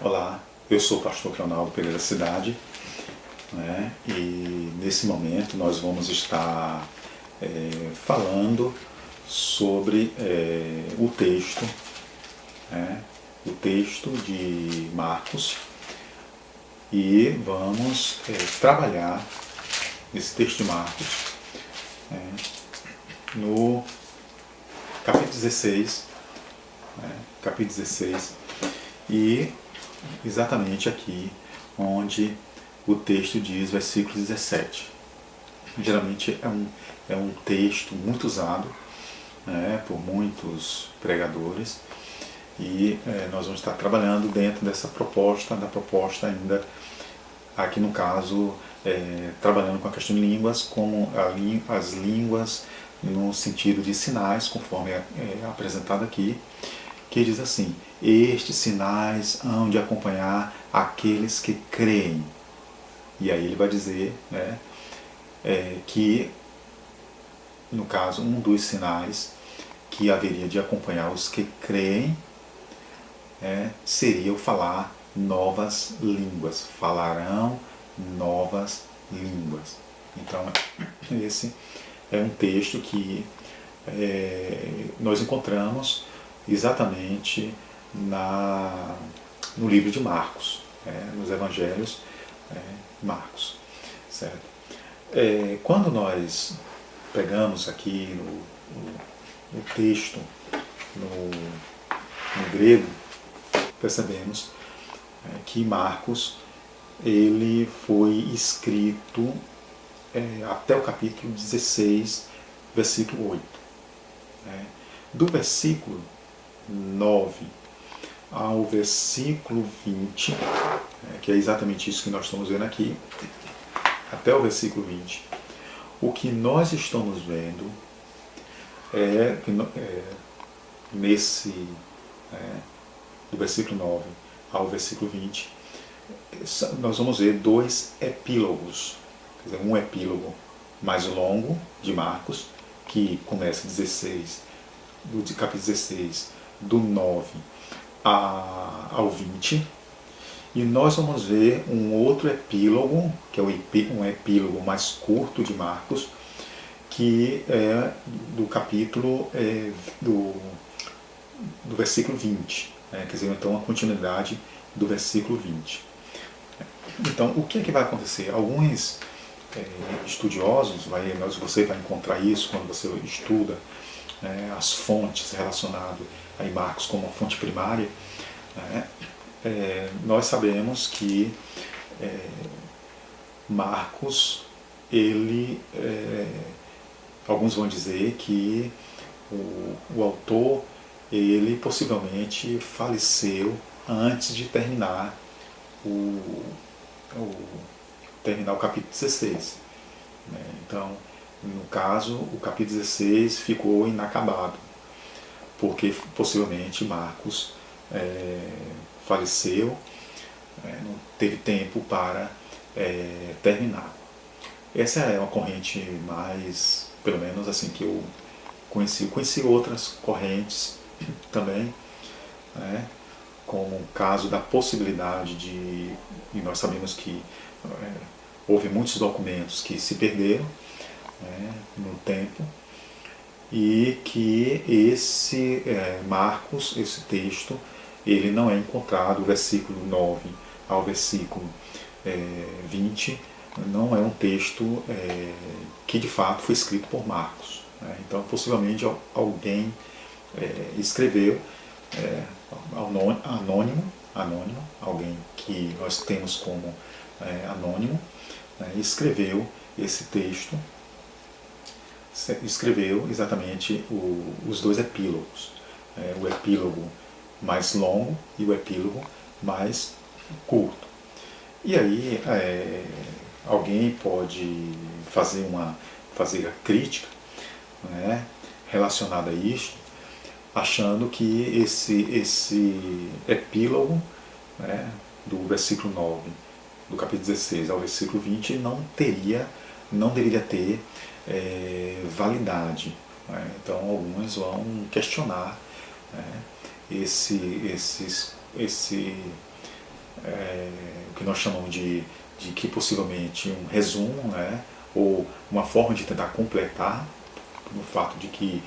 Olá, eu sou o pastor Leonardo Pereira Cidade, né? E nesse momento nós vamos estar falando sobre o texto, né? O texto de Marcos, e vamos trabalhar esse texto de Marcos no capítulo 16, capítulo 16, e exatamente aqui onde o texto diz, versículo 17. Geralmente é um texto muito usado, né, por muitos pregadores, e nós vamos estar trabalhando dentro dessa proposta, da proposta ainda, aqui no caso, trabalhando com a questão de línguas, como as línguas no sentido de sinais, conforme é apresentado aqui, que diz assim: estes sinais hão de acompanhar aqueles que creem. E aí ele vai dizer, né, que, no caso, um dos sinais que haveria de acompanhar os que creem seria o falar novas línguas. Falarão novas línguas. Então, esse é um texto que nós encontramos exatamente no livro de Marcos, nos evangelhos Marcos, certo? Quando nós pegamos aqui o texto no grego, percebemos que Marcos ele foi escrito até o capítulo 16, versículo 8. Do versículo 9 ao versículo 20, que é exatamente isso que nós estamos vendo aqui, até o versículo 20, o que nós estamos vendo do versículo 9 ao versículo 20, nós vamos ver dois epílogos. Quer dizer, um epílogo mais longo de Marcos, que começa do capítulo 16, do 9 ao 20, e nós vamos ver um outro epílogo, que é um epílogo mais curto de Marcos, que é do capítulo do versículo 20, quer dizer, então a continuidade do versículo 20. Então, o que é que vai acontecer? Alguns estudiosos, você vai encontrar isso quando você estuda as fontes relacionadas a Marcos como fonte primária, nós sabemos que Marcos, alguns vão dizer que o autor, ele possivelmente faleceu antes de terminar o capítulo 16. Então, no caso, o capítulo 16 ficou inacabado, porque possivelmente Marcos faleceu, não teve tempo para terminar. Essa é uma corrente mais, pelo menos assim, que eu conheci. Conheci outras correntes também, como o caso da possibilidade e nós sabemos que houve muitos documentos que se perderam no tempo, e que esse Marcos, esse texto, ele não é encontrado, o versículo 9 ao versículo 20, não é um texto que de fato foi escrito por Marcos. Então, possivelmente alguém escreveu anônimo, alguém que nós temos como anônimo, escreveu esse texto, escreveu exatamente os dois epílogos, o epílogo mais longo e o epílogo mais curto. E aí alguém pode fazer a crítica relacionada a isso, achando que esse epílogo do versículo 9 do capítulo 16 ao versículo 20 não deveria ter validade. Então alguns vão questionar esse o que nós chamamos de que possivelmente um resumo, né, ou uma forma de tentar completar, no fato de que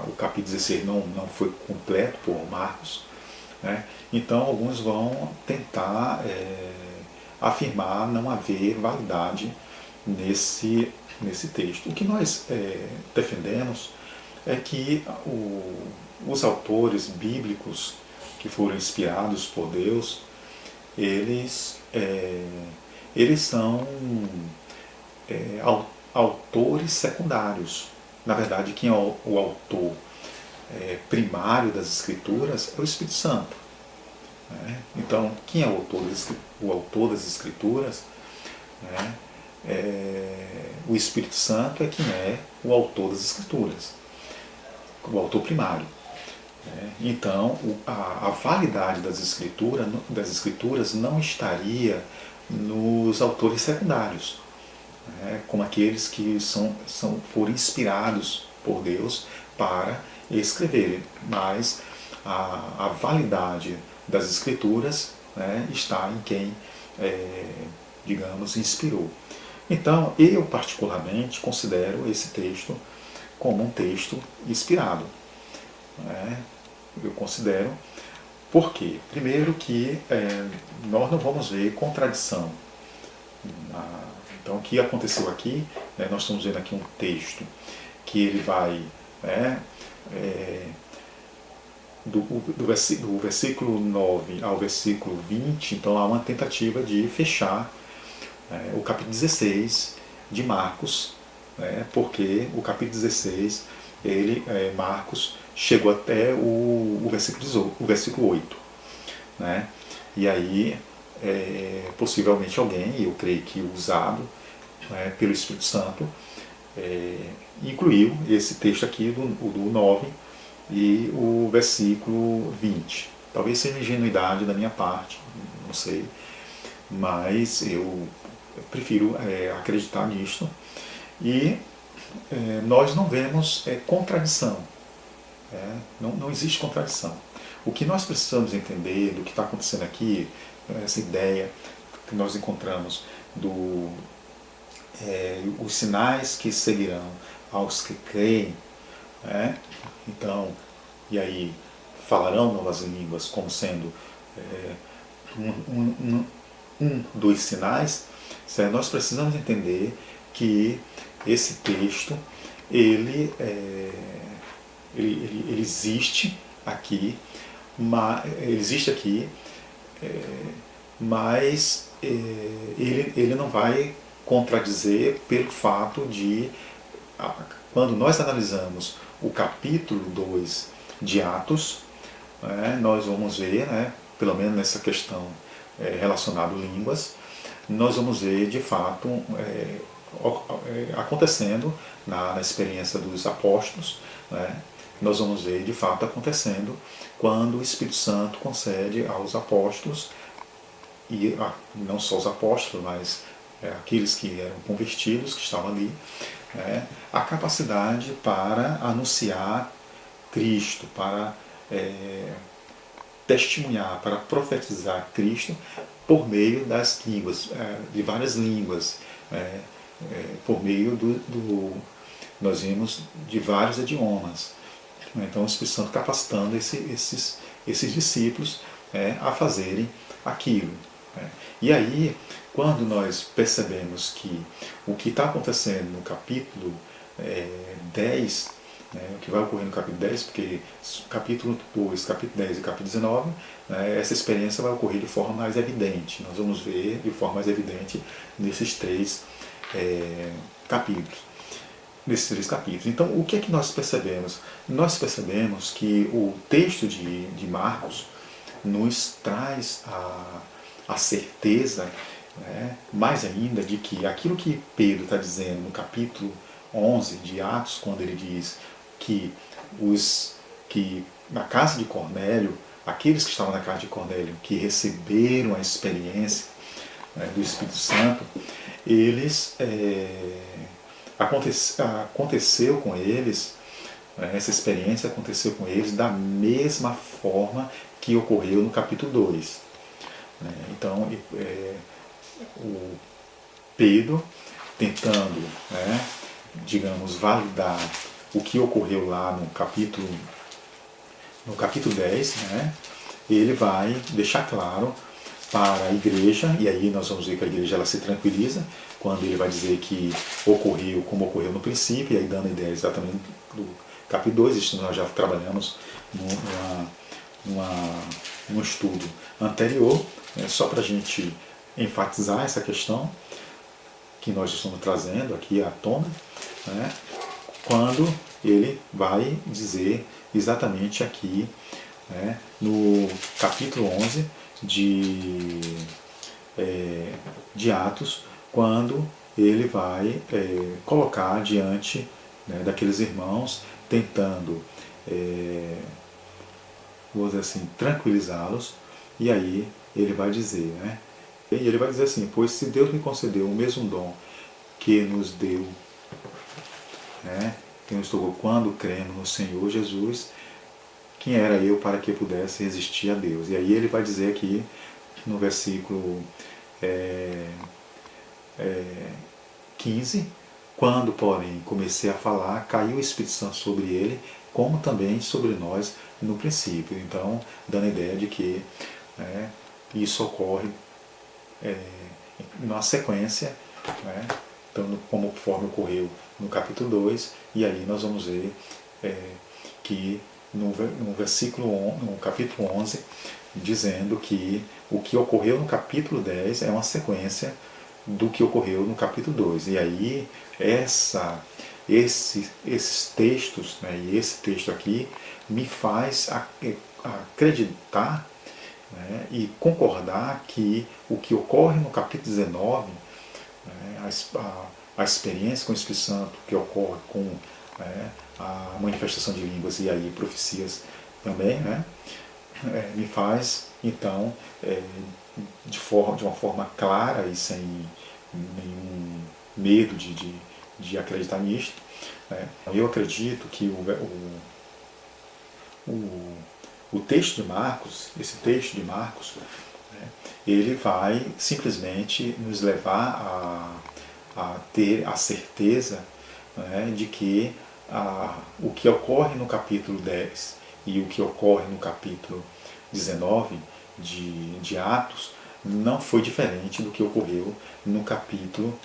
o capítulo 16 não foi completo por Marcos, né? Então alguns vão tentar afirmar não haver validade nesse texto. O que nós defendemos é que os autores bíblicos que foram inspirados por Deus, eles são autores secundários. Na verdade, quem é o autor primário das Escrituras é o Espírito Santo. Né? Então, quem é o autor das Escrituras? Né? O Espírito Santo é quem é o autor das Escrituras, o autor primário. Então, a validade das escrituras não estaria nos autores secundários, como aqueles que foram inspirados por Deus para escreverem, mas a validade das escrituras está em quem, digamos, inspirou. Então, eu particularmente considero esse texto como um texto inspirado. Eu considero, porque, primeiro, que nós não vamos ver contradição. Então, o que aconteceu aqui, nós estamos vendo aqui um texto que ele vai do versículo 9 ao versículo 20, então há uma tentativa de fechar o capítulo 16 de Marcos, porque o capítulo 16, Marcos chegou até o versículo 8. Né? E aí, possivelmente alguém, eu creio que usado pelo Espírito Santo, incluiu esse texto aqui do 9 e o versículo 20. Talvez seja ingenuidade da minha parte, não sei, mas eu prefiro acreditar nisto. E nós não vemos contradição. Não existe contradição. O que nós precisamos entender do que está acontecendo aqui, essa ideia que nós encontramos os sinais que seguirão aos que creem, então, e aí falarão novas línguas como sendo um dos sinais, nós precisamos entender que esse texto ele existe aqui, mas ele não vai contradizer pelo fato de, quando nós analisamos o capítulo 2 de Atos, nós vamos ver, pelo menos nessa questão relacionada a línguas, nós vamos ver de fato acontecendo na experiência dos apóstolos, nós vamos ver de fato acontecendo quando o Espírito Santo concede aos apóstolos, e não só os apóstolos, mas aqueles que eram convertidos, que estavam ali, a capacidade para anunciar Cristo, para testemunhar, para profetizar Cristo por meio das línguas, de várias línguas, por meio nós vimos de vários idiomas. Então o Espírito Santo capacitando esses discípulos a fazerem aquilo. E aí, quando nós percebemos que o que está acontecendo no capítulo 10, o que vai ocorrer no capítulo 10, porque capítulo 2, capítulo 10 e capítulo 19, essa experiência vai ocorrer de forma mais evidente. Nós vamos ver de forma mais evidente nesses três capítulos. Então, o que é que nós percebemos? Nós percebemos que o texto de Marcos nos traz a certeza, mais ainda, de que aquilo que Pedro está dizendo no capítulo 11 de Atos, quando ele diz que na casa de Cornélio, aqueles que estavam na casa de Cornélio, que receberam a experiência do Espírito Santo, eles aconteceu com eles, essa experiência aconteceu com eles da mesma forma que ocorreu no capítulo 2. né? Então, o Pedro tentando, né, digamos, validar o que ocorreu lá no capítulo 10, né, ele vai deixar claro para a igreja, e aí nós vamos ver que a igreja ela se tranquiliza, quando ele vai dizer que ocorreu como ocorreu no princípio, e aí dando a ideia exatamente do capítulo 2, isso nós já trabalhamos num estudo anterior, né, só para a gente enfatizar essa questão que nós estamos trazendo aqui à tona, né, quando ele vai dizer exatamente aqui, né, no capítulo 11 de Atos, quando ele vai colocar diante, né, daqueles irmãos, tentando, vou dizer assim, tranquilizá-los, e aí ele vai dizer, né, e ele vai dizer assim: pois se Deus me concedeu o mesmo dom que nos deu, né, que nos tocou quando cremos no Senhor Jesus, quem era eu para que pudesse resistir a Deus? E aí ele vai dizer aqui no versículo 15: quando, porém, comecei a falar, caiu o Espírito Santo sobre ele, como também sobre nós no princípio. Então, dando a ideia de que, né, isso ocorre na sequência, né, então, conforme ocorreu no capítulo 2, e aí nós vamos ver que no capítulo 11, dizendo que o que ocorreu no capítulo 10 é uma sequência do que ocorreu no capítulo 2. E aí esses textos, né, e esse texto aqui me faz acreditar, né, e concordar que o que ocorre no capítulo 19, né, a experiência com o Espírito Santo que ocorre com, né, a manifestação de línguas e aí profecias também, né, me faz, então, de uma forma clara e sem nenhum medo de acreditar nisto, né, eu acredito que o texto de Marcos, esse texto de Marcos, né, ele vai simplesmente nos levar a ter a certeza, né, de que o que ocorre no capítulo 10 e o que ocorre no capítulo 19 de Atos não foi diferente do que ocorreu no capítulo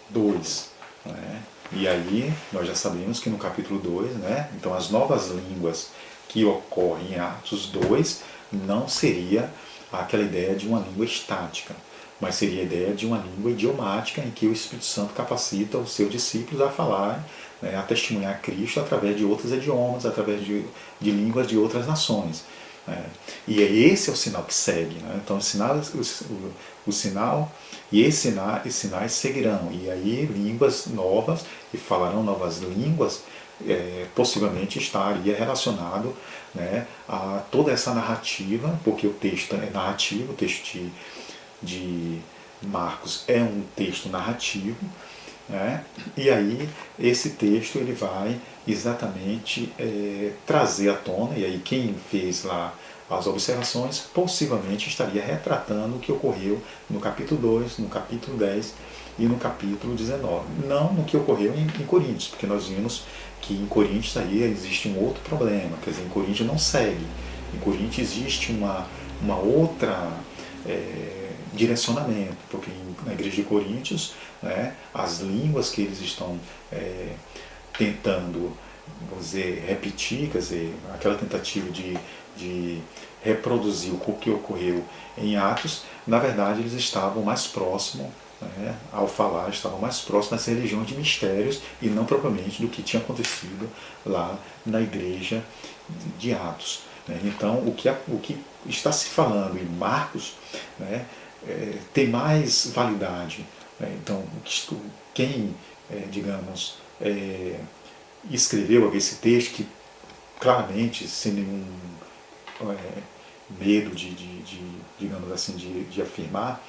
2. Né? E aí nós já sabemos que no capítulo 2, né, então as novas línguas que ocorrem em Atos 2 não seria aquela ideia de uma língua estática, mas seria a ideia de uma língua idiomática em que o Espírito Santo capacita os seus discípulos a falar, né, a testemunhar Cristo através de outros idiomas, através de línguas de outras nações. Né? E esse é o sinal que segue. Né? Então o sinal e esses sinais seguirão. E aí línguas novas e falarão novas línguas, possivelmente estaria relacionado, né, a toda essa narrativa, porque o texto é narrativo, o texto de Marcos é um texto narrativo, né? E aí esse texto ele vai exatamente trazer à tona, e aí quem fez lá as observações possivelmente estaria retratando o que ocorreu no capítulo 2, no capítulo 10 e no capítulo 19. Não no que ocorreu em Coríntios, porque nós vimos que em Coríntios aí existe um outro problema, quer dizer, em Coríntios não segue. Em Coríntios existe uma outra direcionamento, porque na igreja de Coríntios, né, as línguas que eles estão tentando, vamos dizer, repetir, quer dizer, aquela tentativa de reproduzir o que ocorreu em Atos, na verdade eles estavam mais próximos, né, ao falar, estavam mais próximos das religiões de mistérios e não propriamente do que tinha acontecido lá na igreja de Atos. Né. Então, o que está se falando em Marcos, né, tem mais validade. Né. Então, quem, digamos, escreveu esse texto, que claramente, sem nenhum medo digamos assim, de afirmar,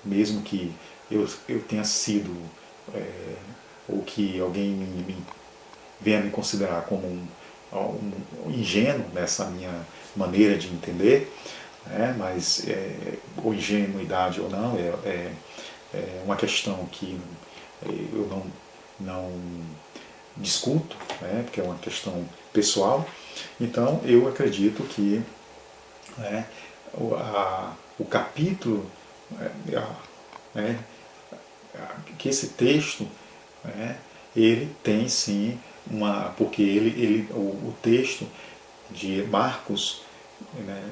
mesmo que eu tenha sido, ou que alguém venha me considerar como um ingênuo nessa minha maneira de entender, né? Mas ou ingenuidade ou não, é uma questão que eu não discuto, né? Porque é uma questão pessoal. Então eu acredito que, né, o capítulo, né, que esse texto, né, ele tem sim porque o texto de Marcos, né,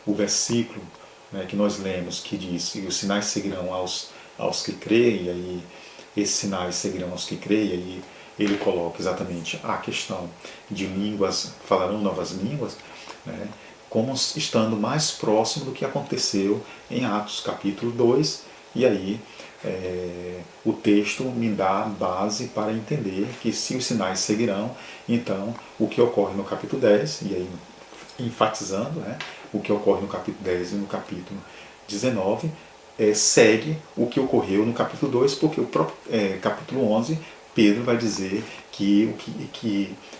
o versículo, né, que nós lemos, que diz: e os sinais seguirão aos que creem, e aí esses sinais seguirão aos que creem, e aí ele coloca exatamente a questão de línguas, falarão novas línguas, né, como estando mais próximo do que aconteceu em Atos capítulo 2, e aí o texto me dá base para entender que se os sinais seguirão, então o que ocorre no capítulo 10, e aí enfatizando, né, o que ocorre no capítulo 10 e no capítulo 19, segue o que ocorreu no capítulo 2, porque o próprio capítulo 11, Pedro vai dizer que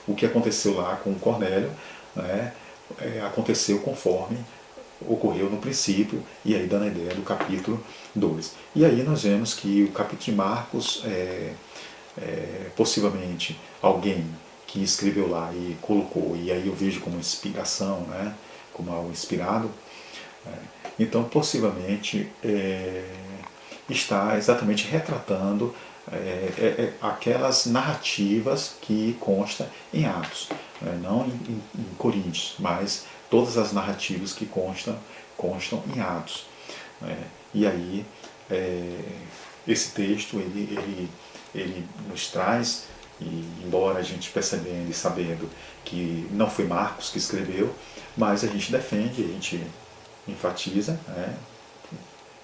o que aconteceu lá com Cornélio, né, aconteceu conforme ocorreu no princípio, e aí dando a ideia do capítulo 2. E aí nós vemos que o capítulo de Marcos, possivelmente alguém que escreveu lá e colocou, e aí eu vejo como inspiração, né, como algo inspirado, então possivelmente está exatamente retratando aquelas narrativas que constam em Atos, não em Coríntios, mas todas as narrativas que constam em Atos. E aí esse texto ele nos traz, e embora a gente percebendo e sabendo que não foi Marcos que escreveu, mas a gente defende, a gente enfatiza, né,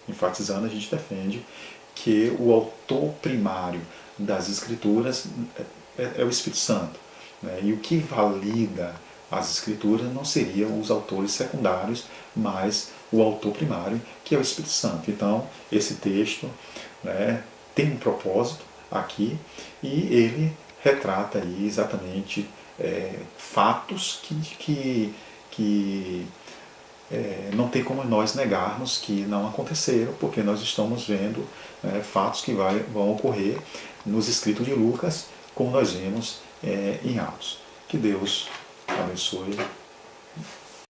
enfatizando, a gente defende que o autor primário das Escrituras é o Espírito Santo. Né? E o que valida as Escrituras não seriam os autores secundários, mas o autor primário, que é o Espírito Santo. Então, esse texto, né, tem um propósito aqui, e ele retrata aí exatamente fatos que não tem como nós negarmos que não aconteceram, porque nós estamos vendo fatos que vão ocorrer nos escritos de Lucas, como nós vemos em Atos. Que Deus abençoe.